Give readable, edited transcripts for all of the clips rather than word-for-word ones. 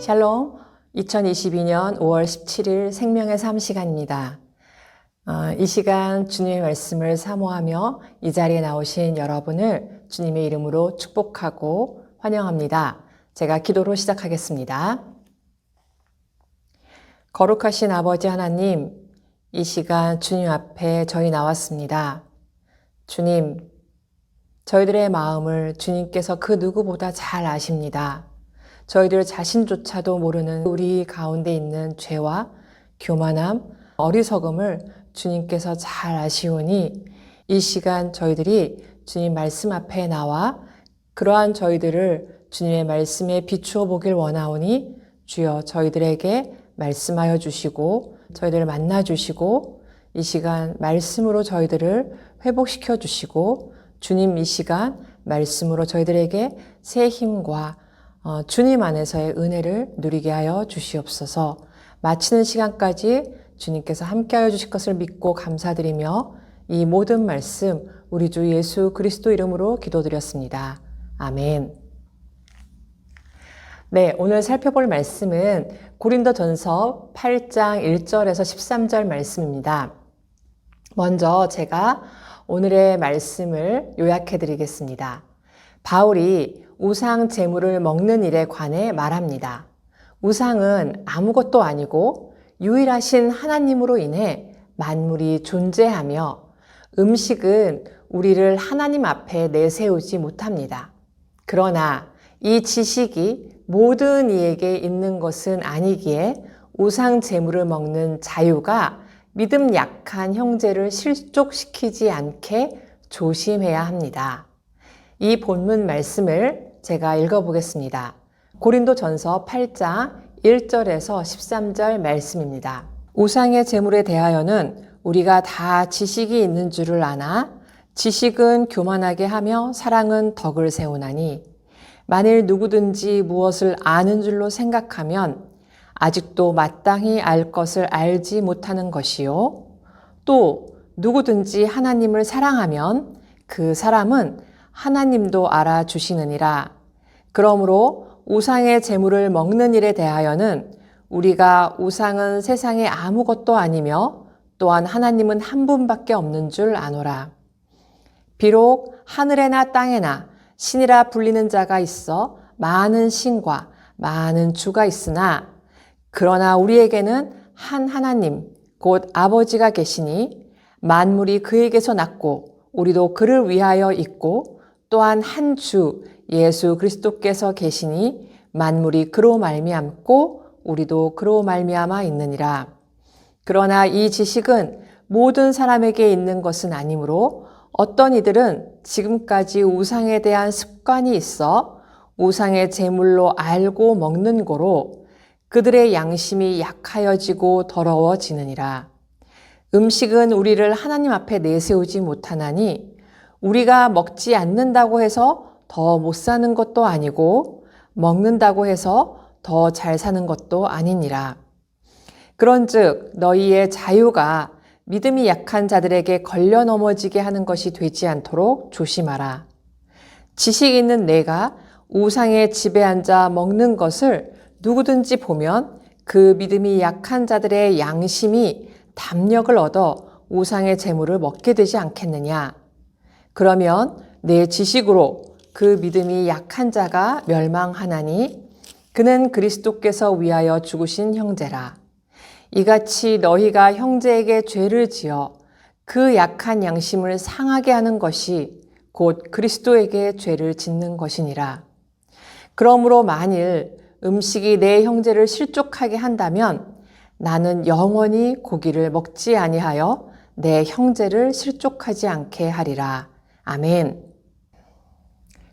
샬롬, 2022년 5월 17일 생명의 삶 시간입니다. 이 시간 주님의 말씀을 사모하며 이 자리에 나오신 여러분을 주님의 이름으로 축복하고 환영합니다. 제가 기도로 시작하겠습니다. 거룩하신 아버지 하나님, 이 시간 주님 앞에 저희 나왔습니다. 주님, 저희들의 마음을 주님께서 그 누구보다 잘 아십니다. 저희들 자신조차도 모르는 우리 가운데 있는 죄와 교만함, 어리석음을 주님께서 잘 아시오니 이 시간 저희들이 주님 말씀 앞에 나와 그러한 저희들을 주님의 말씀에 비추어 보길 원하오니 주여 저희들에게 말씀하여 주시고 저희들을 만나 주시고 이 시간 말씀으로 저희들을 회복시켜 주시고 주님 이 시간 말씀으로 저희들에게 새 힘과 주님 안에서의 은혜를 누리게 하여 주시옵소서. 마치는 시간까지 주님께서 함께하여 주실 것을 믿고 감사드리며 이 모든 말씀 우리 주 예수 그리스도 이름으로 기도드렸습니다. 아멘. 네, 오늘 살펴볼 말씀은 고린도전서 8장 1절에서 13절 말씀입니다. 먼저 제가 오늘의 말씀을 요약해 드리겠습니다. 바울이 우상 제물을 먹는 일에 관해 말합니다. 우상은 아무것도 아니고 유일하신 하나님으로 인해 만물이 존재하며 음식은 우리를 하나님 앞에 내세우지 못합니다. 그러나 이 지식이 모든 이에게 있는 것은 아니기에 우상 제물을 먹는 자유가 믿음 약한 형제를 실족시키지 않게 조심해야 합니다. 이 본문 말씀을 제가 읽어보겠습니다. 고린도전서 8장 1절에서 13절 말씀입니다. 우상의 제물에 대하여는 우리가 다 지식이 있는 줄을 아나 지식은 교만하게 하며 사랑은 덕을 세우나니 만일 누구든지 무엇을 아는 줄로 생각하면 아직도 마땅히 알 것을 알지 못하는 것이요. 또 누구든지 하나님을 사랑하면 그 사람은 하나님도 알아주시느니라. 그러므로 우상의 제물을 먹는 일에 대하여는 우리가 우상은 세상에 아무것도 아니며 또한 하나님은 한 분밖에 없는 줄 아노라. 비록 하늘에나 땅에나 신이라 불리는 자가 있어 많은 신과 많은 주가 있으나 그러나 우리에게는 한 하나님 곧 아버지가 계시니 만물이 그에게서 났고 우리도 그를 위하여 있고 또한 한 주 예수 그리스도께서 계시니 만물이 그로 말미암고 우리도 그로 말미암아 있느니라. 그러나 이 지식은 모든 사람에게 있는 것은 아니므로 어떤 이들은 지금까지 우상에 대한 습관이 있어 우상의 제물로 알고 먹는 고로 그들의 양심이 약하여지고 더러워지느니라. 음식은 우리를 하나님 앞에 내세우지 못하나니 우리가 먹지 않는다고 해서 더 못 사는 것도 아니고 먹는다고 해서 더 잘 사는 것도 아니니라. 그런즉 너희의 자유가 믿음이 약한 자들에게 걸려 넘어지게 하는 것이 되지 않도록 조심하라. 지식 있는 내가 우상의 집에 앉아 먹는 것을 누구든지 보면 그 믿음이 약한 자들의 양심이 담력을 얻어 우상의 제물을 먹게 되지 않겠느냐. 그러면 내 지식으로 그 믿음이 약한 자가 멸망하나니 그는 그리스도께서 위하여 죽으신 형제라. 이같이 너희가 형제에게 죄를 지어 그 약한 양심을 상하게 하는 것이 곧 그리스도에게 죄를 짓는 것이니라. 그러므로 만일 음식이 내 형제를 실족하게 한다면 나는 영원히 고기를 먹지 아니하여 내 형제를 실족하지 않게 하리라. 아멘.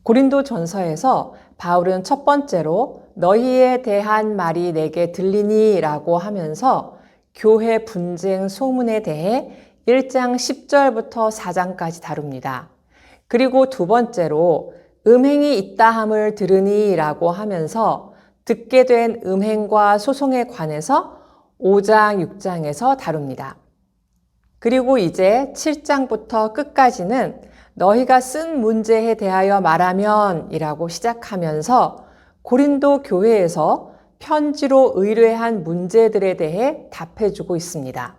고린도전서에서 바울은 첫 번째로 너희에 대한 말이 내게 들리니 라고 하면서 교회 분쟁 소문에 대해 1장 10절부터 4장까지 다룹니다. 그리고 두 번째로 음행이 있다함을 들으니 라고 하면서 듣게 된 음행과 소송에 관해서 5장, 6장에서 다룹니다. 그리고 이제 7장부터 끝까지는 너희가 쓴 문제에 대하여 말하면 이라고 시작하면서 고린도 교회에서 편지로 의뢰한 문제들에 대해 답해주고 있습니다.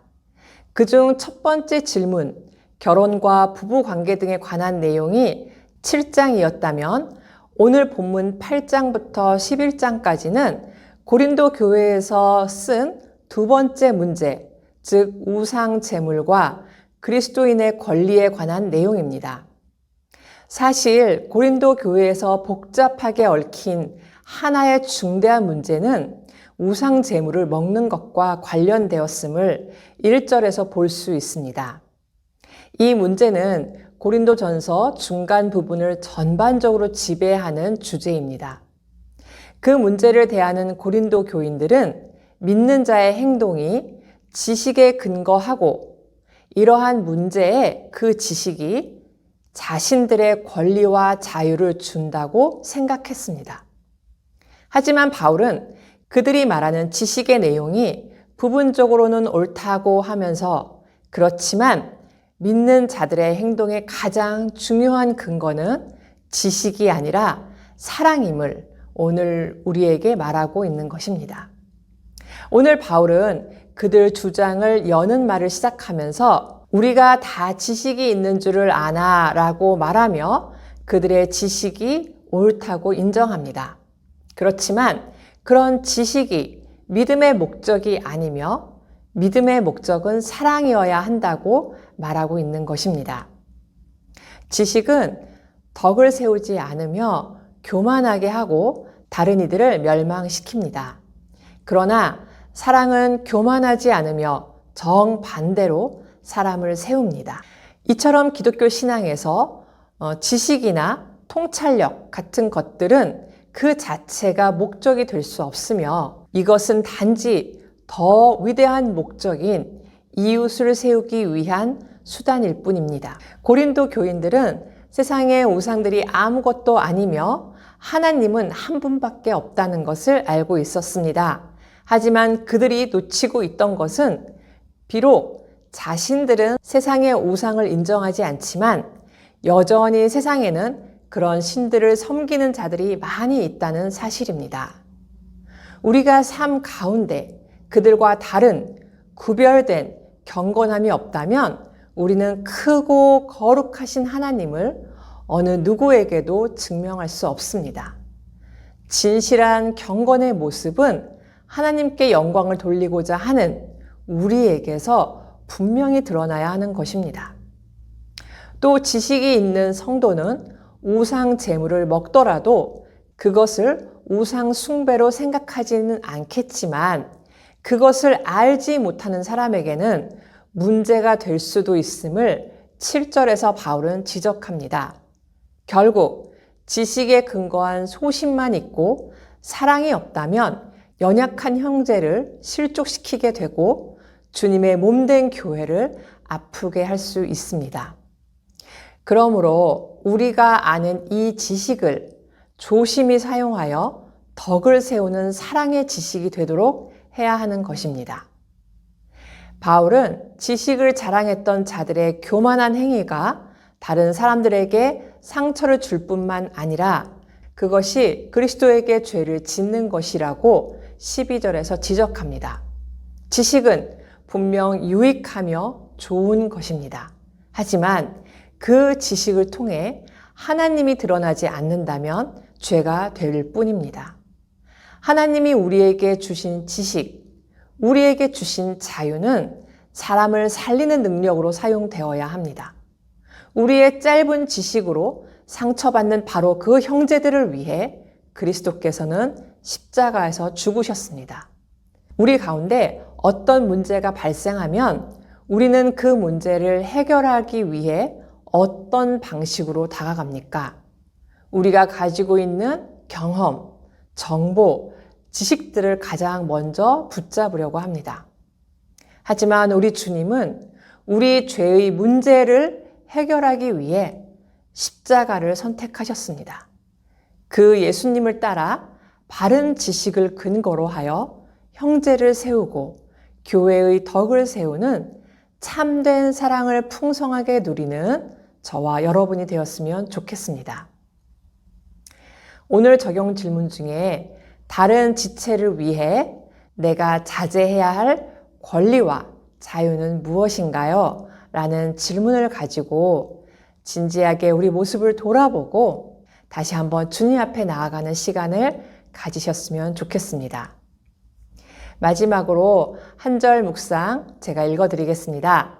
그중 첫 번째 질문, 결혼과 부부관계 등에 관한 내용이 7장이었다면 오늘 본문 8장부터 11장까지는 고린도 교회에서 쓴 두 번째 문제, 즉 우상 제물과 그리스도인의 권리에 관한 내용입니다. 사실 고린도 교회에서 복잡하게 얽힌 하나의 중대한 문제는 우상 제물을 먹는 것과 관련되었음을 1절에서 볼 수 있습니다. 이 문제는 고린도전서 중간 부분을 전반적으로 지배하는 주제입니다. 그 문제를 대하는 고린도 교인들은 믿는 자의 행동이 지식에 근거하고 이러한 문제에 그 지식이 자신들의 권리와 자유를 준다고 생각했습니다. 하지만 바울은 그들이 말하는 지식의 내용이 부분적으로는 옳다고 하면서 그렇지만 믿는 자들의 행동의 가장 중요한 근거는 지식이 아니라 사랑임을 오늘 우리에게 말하고 있는 것입니다. 오늘 바울은 그들 주장을 여는 말을 시작하면서 우리가 다 지식이 있는 줄을 아나 라고 말하며 그들의 지식이 옳다고 인정합니다. 그렇지만 그런 지식이 믿음의 목적이 아니며 믿음의 목적은 사랑이어야 한다고 말하고 있는 것입니다. 지식은 덕을 세우지 않으며 교만하게 하고 다른 이들을 멸망시킵니다. 그러나 사랑은 교만하지 않으며 정반대로 사람을 세웁니다. 이처럼 기독교 신앙에서 지식이나 통찰력 같은 것들은 그 자체가 목적이 될 수 없으며 이것은 단지 더 위대한 목적인 이웃을 세우기 위한 수단일 뿐입니다. 고린도 교인들은 세상의 우상들이 아무것도 아니며 하나님은 한 분밖에 없다는 것을 알고 있었습니다. 하지만 그들이 놓치고 있던 것은 비록 자신들은 세상의 우상을 인정하지 않지만 여전히 세상에는 그런 신들을 섬기는 자들이 많이 있다는 사실입니다. 우리가 삶 가운데 그들과 다른 구별된 경건함이 없다면 우리는 크고 거룩하신 하나님을 어느 누구에게도 증명할 수 없습니다. 진실한 경건의 모습은 하나님께 영광을 돌리고자 하는 우리에게서 분명히 드러나야 하는 것입니다. 또 지식이 있는 성도는 우상 제물을 먹더라도 그것을 우상 숭배로 생각하지는 않겠지만 그것을 알지 못하는 사람에게는 문제가 될 수도 있음을 7절에서 바울은 지적합니다. 결국 지식에 근거한 소신만 있고 사랑이 없다면 연약한 형제를 실족시키게 되고 주님의 몸된 교회를 아프게 할 수 있습니다. 그러므로 우리가 아는 이 지식을 조심히 사용하여 덕을 세우는 사랑의 지식이 되도록 해야 하는 것입니다. 바울은 지식을 자랑했던 자들의 교만한 행위가 다른 사람들에게 상처를 줄 뿐만 아니라 그것이 그리스도에게 죄를 짓는 것이라고 12절에서 지적합니다. 지식은 분명 유익하며 좋은 것입니다. 하지만 그 지식을 통해 하나님이 드러나지 않는다면 죄가 될 뿐입니다. 하나님이 우리에게 주신 지식, 우리에게 주신 자유는 사람을 살리는 능력으로 사용되어야 합니다. 우리의 짧은 지식으로 상처받는 바로 그 형제들을 위해 그리스도께서는 십자가에서 죽으셨습니다. 우리 가운데 어떤 문제가 발생하면 우리는 그 문제를 해결하기 위해 어떤 방식으로 다가갑니까? 우리가 가지고 있는 경험, 정보, 지식들을 가장 먼저 붙잡으려고 합니다. 하지만 우리 주님은 우리 죄의 문제를 해결하기 위해 십자가를 선택하셨습니다. 그 예수님을 따라 바른 지식을 근거로 하여 형제를 세우고 교회의 덕을 세우는 참된 사랑을 풍성하게 누리는 저와 여러분이 되었으면 좋겠습니다. 오늘 적용 질문 중에 다른 지체를 위해 내가 자제해야 할 권리와 자유는 무엇인가요? 라는 질문을 가지고 진지하게 우리 모습을 돌아보고 다시 한번 주님 앞에 나아가는 시간을 가지셨으면 좋겠습니다. 마지막으로 한 절 묵상 제가 읽어드리겠습니다.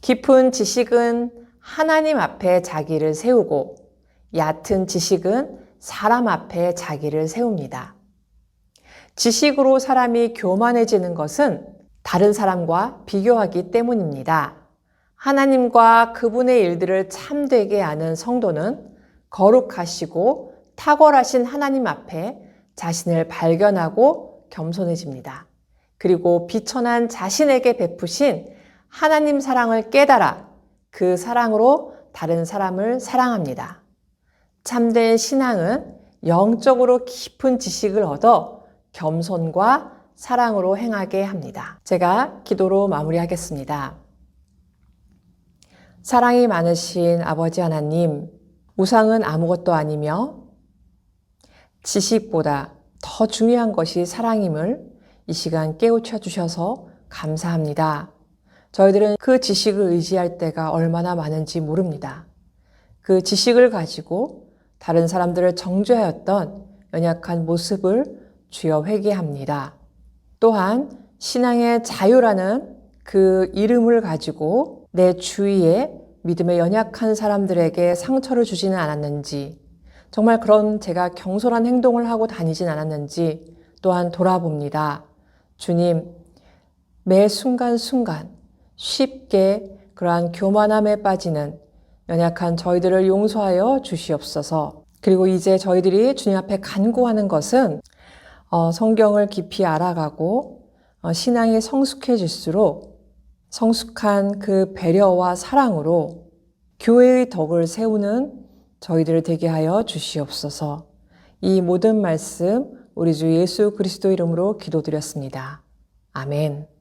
깊은 지식은 하나님 앞에 자기를 세우고 얕은 지식은 사람 앞에 자기를 세웁니다. 지식으로 사람이 교만해지는 것은 다른 사람과 비교하기 때문입니다. 하나님과 그분의 일들을 참되게 아는 성도는 거룩하시고 탁월하신 하나님 앞에 자신을 발견하고 겸손해집니다. 그리고 비천한 자신에게 베푸신 하나님 사랑을 깨달아 그 사랑으로 다른 사람을 사랑합니다. 참된 신앙은 영적으로 깊은 지식을 얻어 겸손과 사랑으로 행하게 합니다. 제가 기도로 마무리하겠습니다. 사랑이 많으신 아버지 하나님, 우상은 아무것도 아니며 지식보다 더 중요한 것이 사랑임을 이 시간 깨우쳐 주셔서 감사합니다. 저희들은 그 지식을 의지할 때가 얼마나 많은지 모릅니다. 그 지식을 가지고 다른 사람들을 정죄하였던 연약한 모습을 주여 회개합니다. 또한 신앙의 자유라는 그 이름을 가지고 내 주위에 믿음의 연약한 사람들에게 상처를 주지는 않았는지, 정말 그런 제가 경솔한 행동을 하고 다니진 않았는지 또한 돌아봅니다. 주님, 매 순간순간 쉽게 그러한 교만함에 빠지는 연약한 저희들을 용서하여 주시옵소서. 그리고 이제 저희들이 주님 앞에 간구하는 것은 성경을 깊이 알아가고 신앙이 성숙해질수록 성숙한 그 배려와 사랑으로 교회의 덕을 세우는 저희들을 되게 하여 주시옵소서. 이 모든 말씀 우리 주 예수 그리스도 이름으로 기도드렸습니다. 아멘.